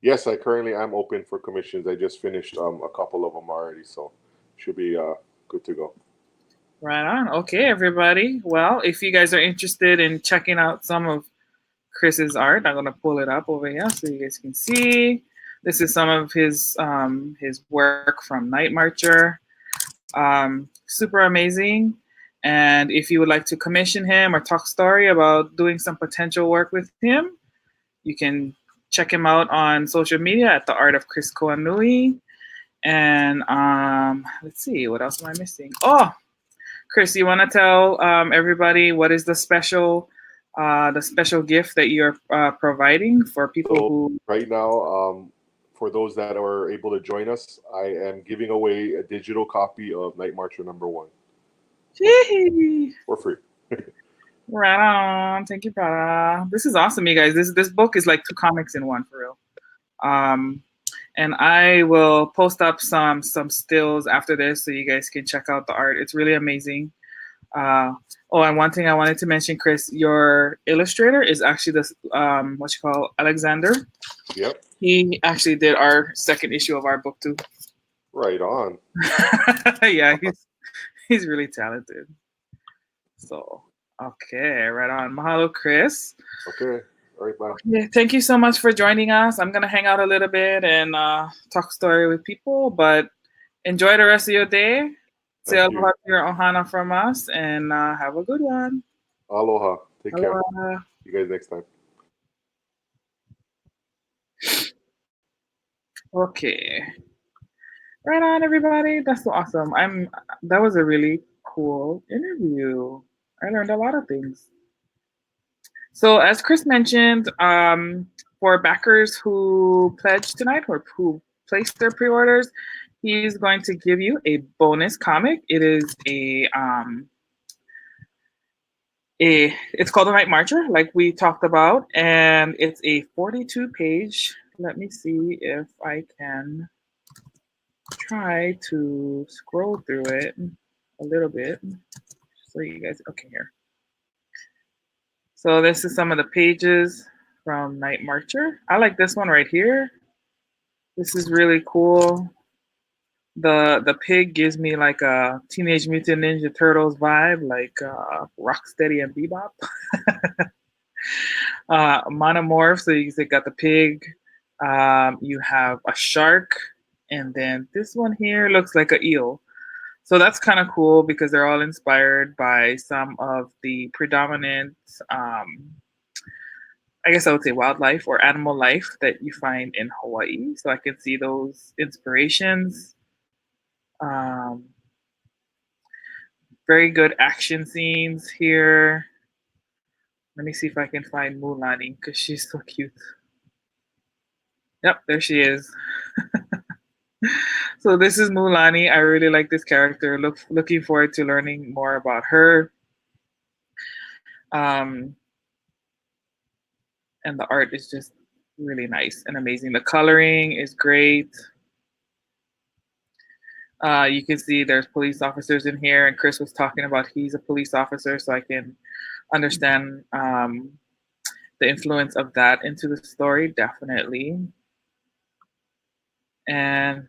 Yes, I currently am open for commissions. I just finished a couple of them already, so should be good to go. Right on. Okay, everybody. Well, if you guys are interested in checking out some of Chris's art, I'm gonna pull it up over here so you guys can see. This is some of his work from Nightmarcher. Super amazing. And if you would like to commission him or talk story about doing some potential work with him, you can check him out on social media at the Art of Chris Koanui. And let's see, what else am I missing? Oh, Chris, you want to tell everybody what is the special gift that you're providing for people So who? right now, for those that are able to join us, I am giving away a digital copy of Nightmarcher #1 for free. Right on. Thank you, brother. This is awesome, you guys. This book is like two comics in one, for real. Um, and I will post up some stills after this so you guys can check out the art. It's really amazing. And one thing I wanted to mention, Chris, your illustrator is actually this what you call Alexander. Yep. He actually did our second issue of our book too. Right on. Yeah, he's really talented. So okay, right on. Mahalo, Chris. Okay. All right. Bye. Yeah, thank you so much for joining us. I'm gonna hang out a little bit and talk story with people, but enjoy the rest of your day. Say Thank you. aloha to your ohana from us, and have a good one. Aloha. Take care. Aloha. See you guys next time. Okay. Right on, everybody. That's so awesome. That was a really cool interview. I learned a lot of things. So, as Chris mentioned, for backers who pledged tonight or who placed their pre-orders, he's going to give you a bonus comic. It is it's called the Nightmarcher, like we talked about, and it's a 42-page. Let me see if I can try to scroll through it a little bit so you guys. Okay, here. So this is some of the pages from Nightmarcher. I like this one right here. This is really cool. The pig gives me like a Teenage Mutant Ninja Turtles vibe, like Rocksteady and Bebop. Monomorph, so you got the pig. You have a shark, and then this one here looks like an eel. So that's kind of cool because they're all inspired by some of the predominant, I guess I would say, wildlife or animal life that you find in Hawaii. So I can see those inspirations. Um, Very good action scenes here. Let me see if I can find Mulani because she's so cute. Yep, there she is. So this is Mulani. I really like this character. Looking forward to learning more about her. Um, and the art is just really nice and amazing. The coloring is great. You can see there's police officers in here, and Chris was talking about he's a police officer, so I can understand the influence of that into the story, definitely. And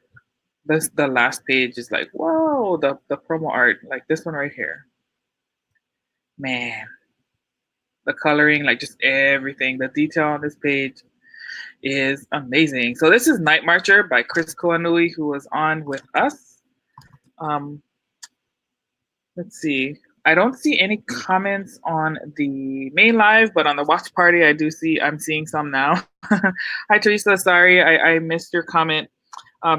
the last page is like, whoa, the promo art, like this one right here. Man, the coloring, like just everything, the detail on this page is amazing. So this is Nightmarcher by Chris Koanui, who was on with us. Um, let's see. I don't see any comments on the main live, but on the watch party, I'm seeing some now. Hi, Teresa. Sorry, I missed your comment.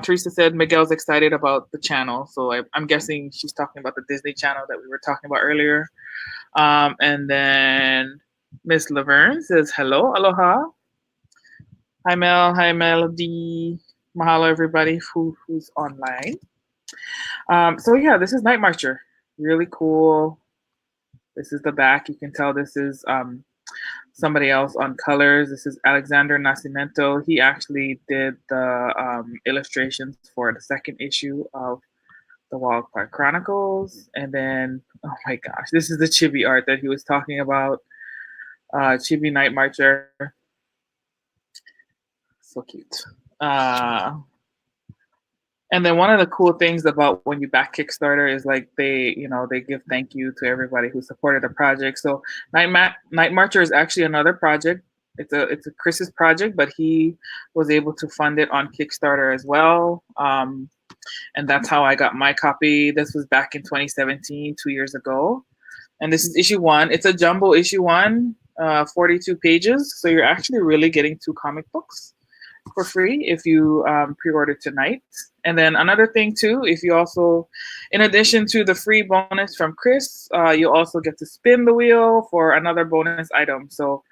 Teresa said Miguel's excited about the channel. So I'm guessing she's talking about the Disney channel that we were talking about earlier. And then Miss Laverne says, hello, aloha. Hi, Mel. Hi, Melody. Mahalo, everybody who's online. So yeah, this is Nightmarcher. Really cool. This is the back. You can tell this is somebody else on colors. This is Alexander Nascimento. He actually did the illustrations for the second issue of the Wildfire Chronicles. And then, oh my gosh, this is the chibi art that he was talking about. Chibi Nightmarcher. So cute. And then one of the cool things about when you back Kickstarter is like they give thank you to everybody who supported the project. So Nightmarcher is actually another project. It's a Chris's project, but he was able to fund it on Kickstarter as well. And that's how I got my copy. This was back in 2017, 2 years ago. And this is issue one. It's a jumbo issue one, 42 pages. So you're actually really getting 2 comic books for free if you pre-order tonight. And then another thing too, if you also, in addition to the free bonus from Chris, you also get to spin the wheel for another bonus item. So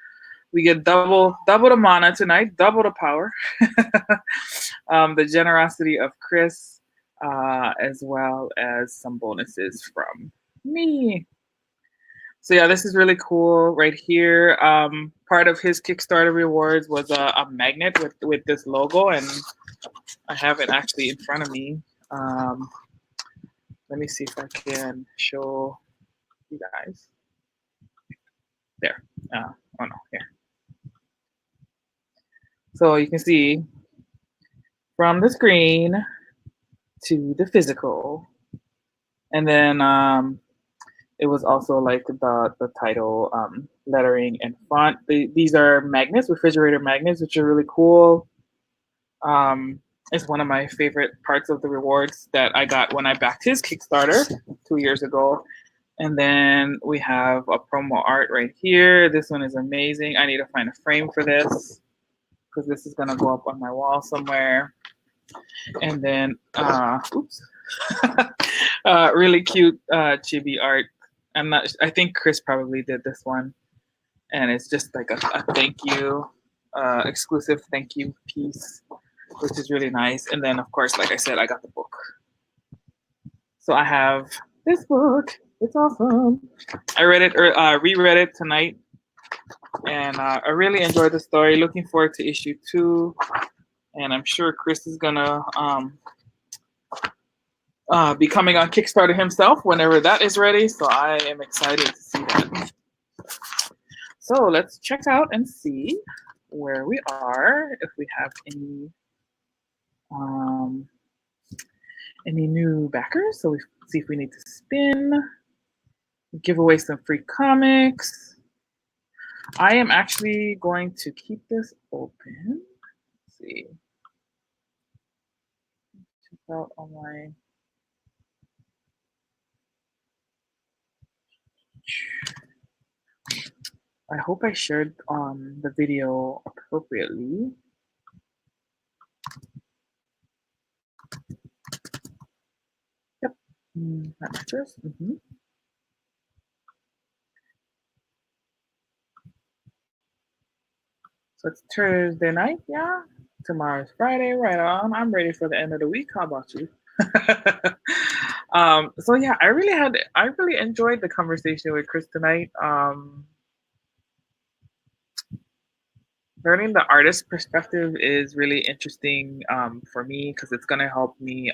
we get double the mana tonight, double the power, the generosity of Chris, as well as some bonuses from me. So yeah, this is really cool right here. Part of his Kickstarter rewards was a magnet with this logo, and I have it actually in front of me. Let me see if I can show you guys. There. Oh no, here. So you can see from the screen to the physical, and then it was also like the title lettering and font. These are magnets, refrigerator magnets, which are really cool. It's one of my favorite parts of the rewards that I got when I backed his Kickstarter 2 years ago. And then we have a promo art right here. This one is amazing. I need to find a frame for this because this is gonna go up on my wall somewhere. And then, oops, really cute chibi art. I think Chris probably did this one. And it's just like a thank you, exclusive thank you piece, which is really nice. And then, of course, like I said, I got the book. So I have this book. It's awesome. I read it, or reread it tonight, and I really enjoyed the story. Looking forward to issue 2, and I'm sure Chris is gonna be coming on Kickstarter himself whenever that is ready. So I am excited to see that. So let's check out and see where we are, if we have any new backers. So we see if we need to spin, give away some free comics. I am actually going to keep this open. Let's see. Check out on my. I hope I shared the video appropriately. Yep, that matches. So it's Thursday night, yeah. Tomorrow's Friday, right on. I'm ready for the end of the week. How about you? So yeah, I really enjoyed the conversation with Chris tonight. Learning the artist perspective is really interesting for me because it's gonna help me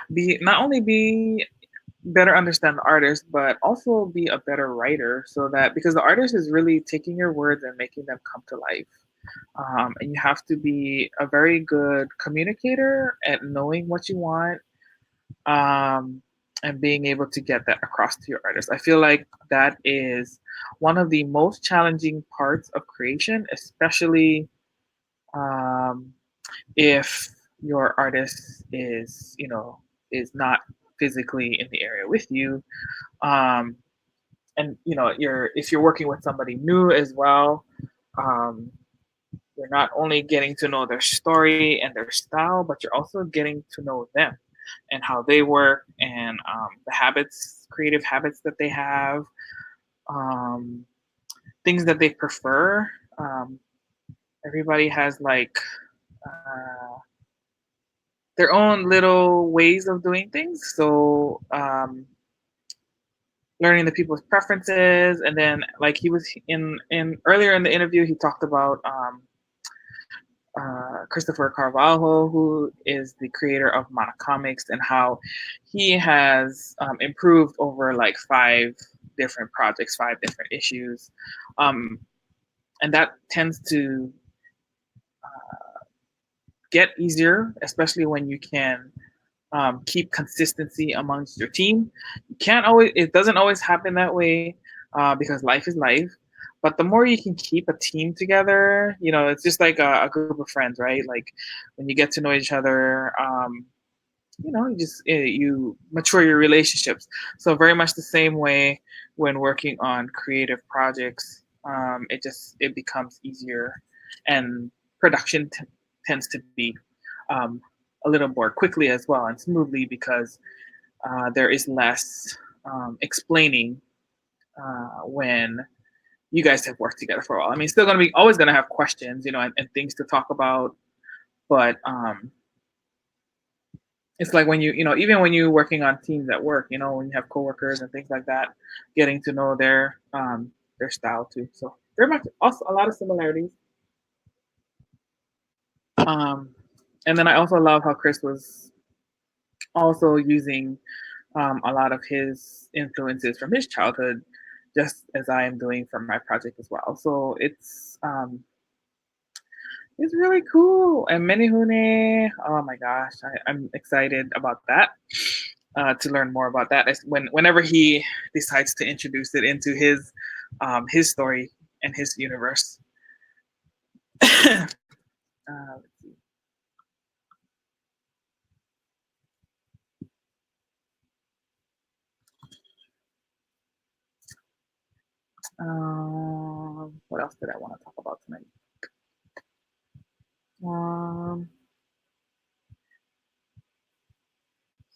not only be better understand the artist, but also be a better writer. So that because the artist is really taking your words and making them come to life. And you have to be a very good communicator at knowing what you want, um, and being able to get that across to your artist. I feel like that is one of the most challenging parts of creation, especially um, if your artist is, is not physically in the area with you. Um, and you're if you're working with somebody new as well, um, you're not only getting to know their story and their style, but you're also getting to know them and how they work, and the creative habits that they have, um, things that they prefer. um, Everybody has like their own little ways of doing things, so learning the people's preferences. And then, like, he was in earlier in the interview, he talked about Christopher Carvalho, who is the creator of Mana Comics, and how he has improved over like 5 different projects, 5 different issues, um, and that tends to get easier, especially when you can keep consistency amongst your team. You can't always, it doesn't always happen that way, because life is life. But the more you can keep a team together, it's just like a group of friends, right? Like when you get to know each other, you mature your relationships. So very much the same way when working on creative projects, it becomes easier, and production tends to be um, a little more quickly as well and smoothly, because there is less explaining when you guys have worked together for a while. I mean, still going to be always going to have questions, and things to talk about, but it's like when even when you're working on teams at work, when you have coworkers and things like that, getting to know their style too. So very much also a lot of similarities. Um, and then I also love how Chris was also using a lot of his influences from his childhood, just as I am doing for my project as well. So it's really cool. And Menihune, oh my gosh, I'm excited about that. To learn more about that, whenever he decides to introduce it into his story and his universe. Let's see. What else did I want to talk about tonight? Um,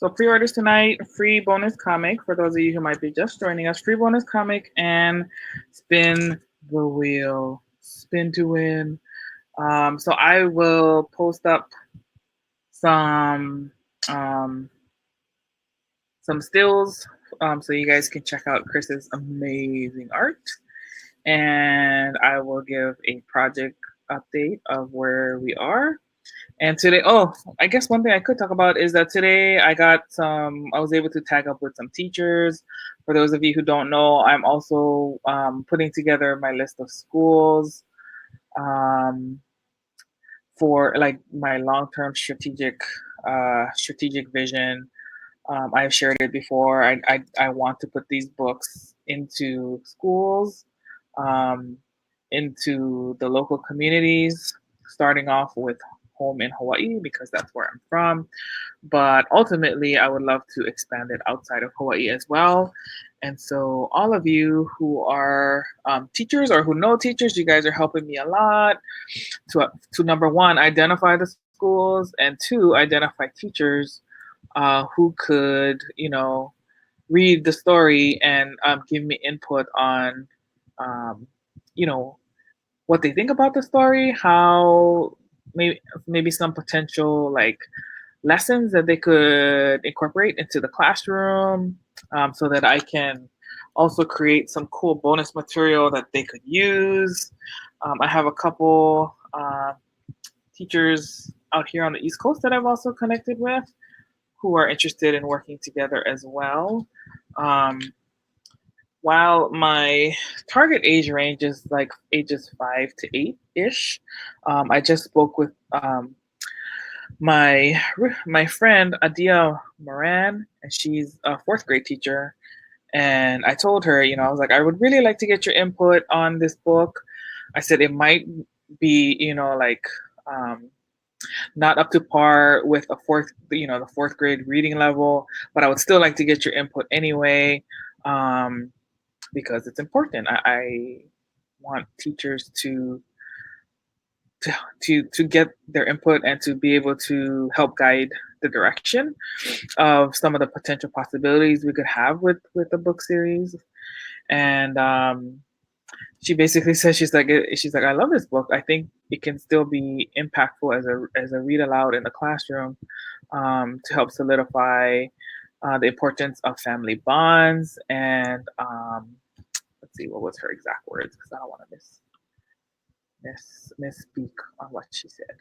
So pre-orders tonight, free bonus comic for those of you who might be just joining us. Free bonus comic and spin the wheel, spin to win. So I will post up some um, some stills, so you guys can check out Chris's amazing art, and I will give a project update of where we are. And today, oh, I guess one thing I could talk about is that today I was able to tag up with some teachers. For those of you who don't know, I'm also putting together my list of schools um, for like my long-term strategic vision. I've shared it before. I want to put these books into schools, um, into the local communities, starting off with home in Hawaii because that's where I'm from. But ultimately, I would love to expand it outside of Hawaii as well. And so, all of you who are teachers or who know teachers, you guys are helping me a lot to number one, identify the schools, and two, identify teachers who could, read the story and give me input on, um, you know, what they think about the story, how maybe some potential like lessons that they could incorporate into the classroom, so that I can also create some cool bonus material that they could use. I have a couple teachers out here on the East Coast that I've also connected with who are interested in working together as well. Um, while my target age range is like ages 5 to 8 ish, I just spoke with my my friend Adia Moran, and she's a fourth grade teacher. And I told her, I was like, I would really like to get your input on this book. I said it might be, like not up to par with the fourth grade reading level, but I would still like to get your input anyway, because it's important. I want teachers to get their input and to be able to help guide the direction of some of the potential possibilities we could have with the book series. And she basically says, she's like, I love this book. I think it can still be impactful as a read aloud in the classroom, to help solidify the importance of family bonds. And let's see, what was her exact words, because I don't want to misspeak on what she said.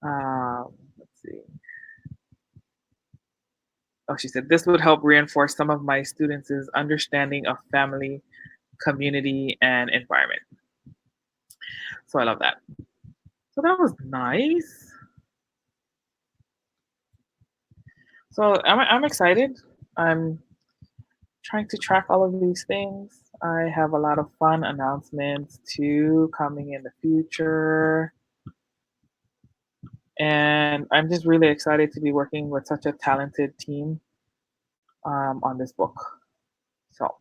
Let's see. Oh, she said, this would help reinforce some of my students' understanding of family, community, and environment. So I love that. So that was nice. So I'm excited. I'm trying to track all of these things. I have a lot of fun announcements too coming in the future. And I'm just really excited to be working with such a talented team on this book. So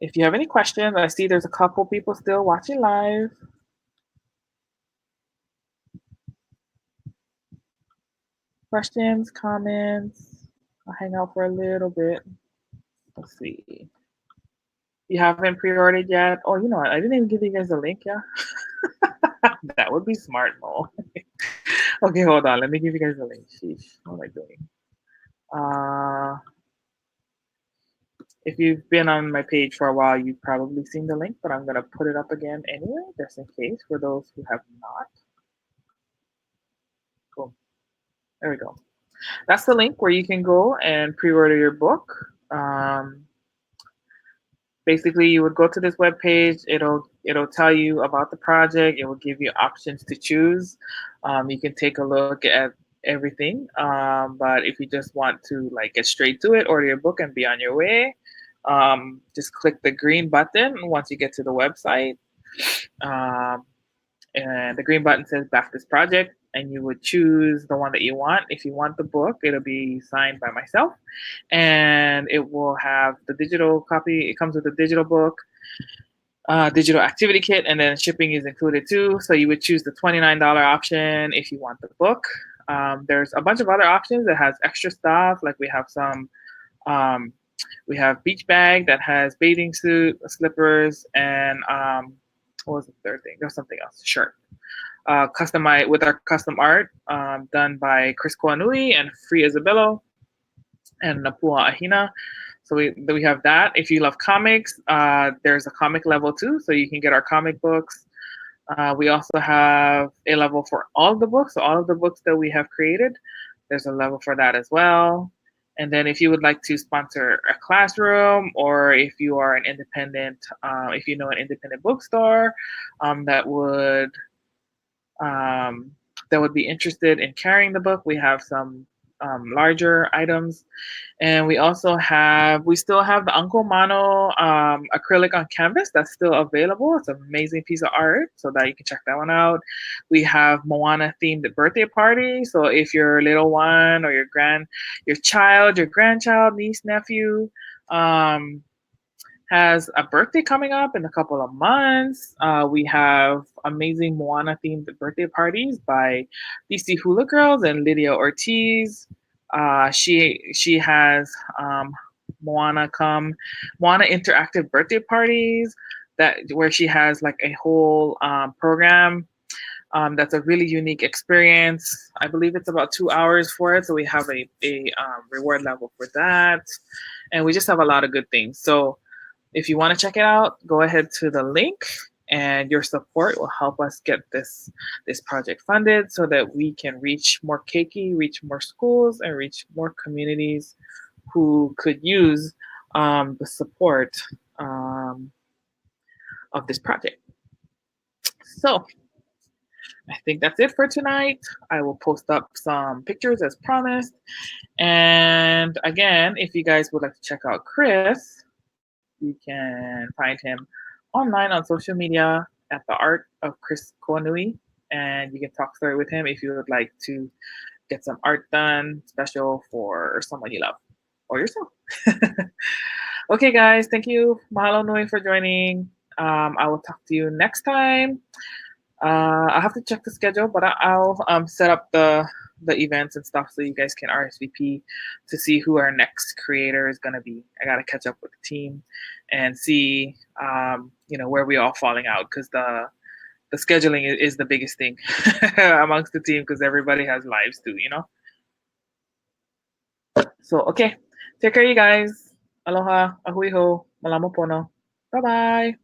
if you have any questions, I see there's a couple people still watching live. Questions, comments. I'll hang out for a little bit. Let's see. You haven't pre-ordered yet? Oh, you know what? I didn't even give you guys a link, yeah? That would be smart, Mo. Okay, hold on. Let me give you guys a link. Sheesh. What am I doing? If you've been on my page for a while, you've probably seen the link, but I'm going to put it up again anyway, just in case, for those who have not. Cool. There we go. That's the link where you can go and pre-order your book. Basically, you would go to this web page. It'll tell you about the project. It will give you options to choose. You can take a look at everything. But if you just want to like get straight to it, order your book and be on your way, just click the green button once you get to the website. And the green button says back this project, and you would choose the one that you want. If you want the book, it'll be signed by myself, and it will have the digital copy. It comes with a digital book, digital activity kit, and then shipping is included too. So you would choose the $29 option if you want the book. There's a bunch of other options that has extra stuff, like we have some we have beach bag that has bathing suit, slippers, and what was the third thing? There's something else. Shirt. Customized with our custom art, done by Chris Koanui and Free Isabello and Napua Ahina. So we have that. If you love comics, there's a comic level too, so you can get our comic books. We also have a level for all of the books. So all of the books that we have created, there's a level for that as well. And then if you would like to sponsor a classroom, or if you are an independent, if you know an independent bookstore that would be interested in carrying the book, we have some larger items. And we still have the Uncle Mano acrylic on canvas that's still available. It's an amazing piece of art, so that you can check that one out. We have Moana themed birthday party. So if your little one or your grandchild, niece, nephew, has a birthday coming up in a couple of months, we have amazing Moana themed birthday parties by DC Hula Girls and Lydia Ortiz. She has Moana interactive birthday parties where she has like a whole program. That's a really unique experience. I believe it's about 2 hours for it. So we have a reward level for that. And we just have a lot of good things. So if you want to check it out, go ahead to the link and your support will help us get this project funded so that we can reach more keiki, reach more schools, and reach more communities who could use the support of this project. So I think that's it for tonight. I will post up some pictures as promised. And again, if you guys would like to check out Chris, you can find him online on social media at the Art of Chris Koanui. And you can talk story with him if you would like to get some art done special for someone you love or yourself. Okay, guys, thank you. Mahalo nui for joining. I will talk to you next time. I'll have to check the schedule, but I'll set up the events and stuff so you guys can RSVP to see who our next creator is going to be. I got to catch up with the team and see, where we all falling out, because the scheduling is the biggest thing amongst the team, because everybody has lives too, So, okay. Take care, you guys. Aloha, ahui ho, malamo pono. Bye-bye.